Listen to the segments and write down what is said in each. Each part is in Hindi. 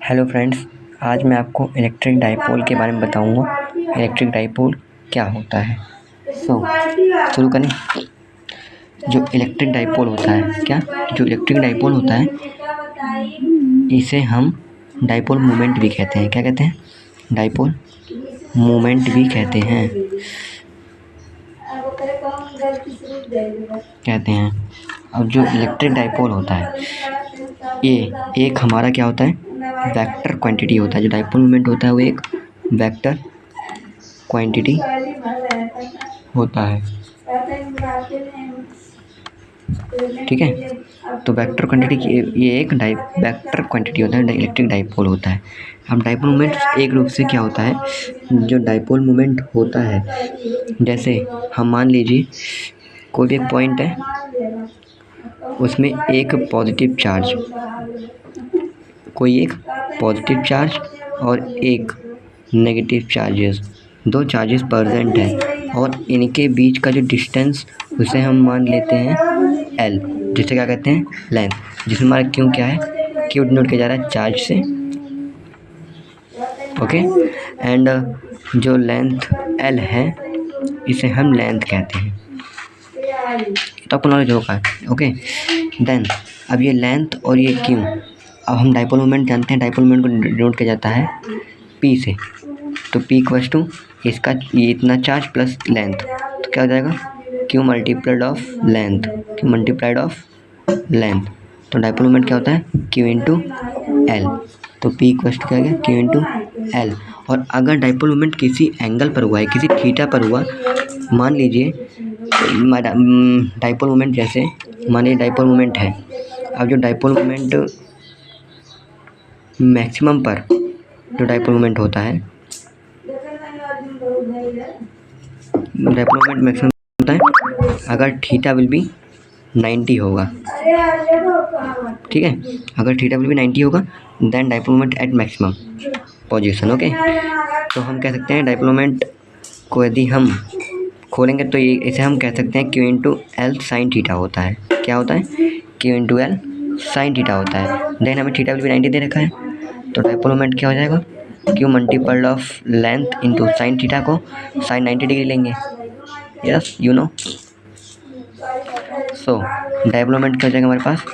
हेलो फ्रेंड्स, आज मैं आपको इलेक्ट्रिक डाइपोल के बारे में बताऊंगा। इलेक्ट्रिक डाइपोल क्या होता है। शुरू करें। जो इलेक्ट्रिक डाइपोल होता है जो इलेक्ट्रिक डाइपोल होता है इसे हम डाइपोल मोमेंट भी कहते हैं। क्या कहते हैं? डाइपोल मोमेंट भी कहते हैं। अब जो इलेक्ट्रिक डाइपोल होता है ये एक हमारा क्या होता है, वेक्टर क्वांटिटी होता है। जो डाइपोल मोमेंट होता है वो एक वेक्टर क्वांटिटी होता है। ठीक है, तो वेक्टर क्वांटिटी ये एक वेक्टर क्वांटिटी होता है, इलेक्ट्रिक डाइपोल होता है। अब डाइपोल मोमेंट एक रूप से क्या होता है, जो डाइपोल मोमेंट होता है, जैसे हम मान लीजिए कोई भी एक पॉइंट है, उसमें एक पॉजिटिव चार्ज और एक नेगेटिव चार्जेस, दो चार्जेस प्रेजेंट हैं और इनके बीच का जो डिस्टेंस उसे हम मान लेते हैं L, जिसे क्या कहते हैं, लेंथ। जिसमें हमारा क्यू क्या है, क्यू डिनोट किया जा रहा है चार्ज से। ओके, एंड जो लेंथ L है इसे हम लेंथ कहते हैं। तो आपको नॉलेज होगा। ओके, देन अब ये लेंथ और ये क्यू, अब हम डाइपोल मोमेंट जानते हैं। डाइपोल मोमेंट को डिनोट किया जाता है P से। तो P इक्वल्स टू इसका ये इतना चार्ज प्लस लेंथ, तो क्या हो जाएगा, Q मल्टीप्लाइड ऑफ लेंथ। तो डाइपोल मोमेंट क्या होता है, Q इंटू L। तो P इक्वल्स टू क्या हो गया, Q इंटू L। और अगर डाइपोल मोमेंट किसी एंगल पर हुआ है, किसी थीटा पर हुआ, मान लीजिए डाइपोल मोमेंट, जैसे मानिए डाइपोल मोमेंट है। अब जो डाइपोल मोमेंट मैक्सिमम पर जो डाइपोल मोमेंट होता है, डाइपोल मोमेंट मैक्सिमम होता है अगर थीटा विल बी 90 होगा। ठीक है, अगर थीटा विल बी 90 होगा then dipole moment at maximum position. Okay, तो हम कह सकते हैं डाइपोल मोमेंट को यदि हम खोलेंगे तो ये इसे हम कह सकते हैं Q into L sine theta होता है। क्या होता है, Q into L sine theta होता है। देन हमें थीटा विल बी 90 दे रखा है, तो डाइपोल मोमेंट क्या हो जाएगा, Q multiple of length into sine theta को साइन 90 डिग्री लेंगे। Yes, you know. So dipole moment क्या हो जाएगा हमारे पास,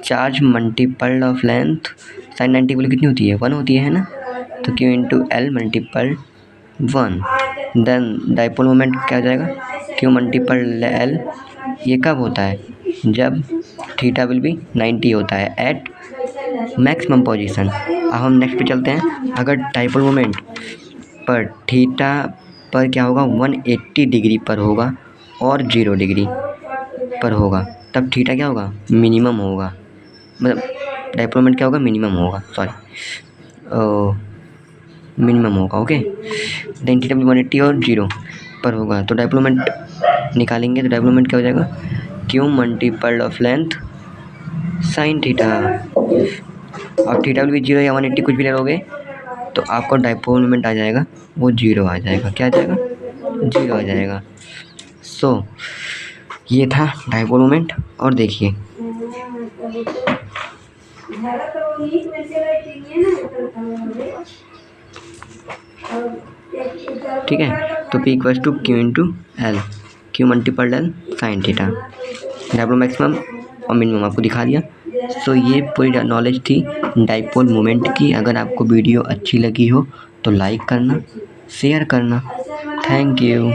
charge multiple of length sine 90 value कितनी होती है, 1 होती है ना। तो Q इंटू L मल्टीपल 1। देन डाइपोल मोमेंट क्या हो जाएगा, Q मल्टीपल L। ये कब होता है, जब थीटा विल बी 90 होता है एट मैक्सिमम पोजीशन। अब हम नेक्स्ट पे चलते हैं। अगर डाइपोल मोमेंट पर थीटा पर क्या होगा, 180 डिग्री पर होगा और 0 डिग्री पर होगा, तब थीटा क्या होगा, मिनिमम होगा। मतलब डाइपोल मोमेंट क्या होगा, मिनिमम होगा, मिनिमम होगा। ओके, देन थीटा 180 और 0 पर होगा, तो डाइपोल मोमेंट निकालेंगे। तो डाइपोल मोमेंट क्या हो जाएगा, Q multiple of length sine theta. अब थीटा विल बी 0 या 180 कुछ भी ले लोगे तो आपको डाइपोल मोमेंट आ जाएगा, वो 0 आ जाएगा। क्या आ जाएगा, 0 आ जाएगा। सो ये था डाइपोल मोमेंट। और देखिए, ठीक है, तो P equals to Q into L, Q multiple L sine theta. Dipole maximum और मिनिमम आपको दिखा दिया। सो ये पूरी नॉलेज थी डाइपोल मोमेंट की। अगर आपको वीडियो अच्छी लगी हो तो लाइक करना, शेयर करना। Thank you.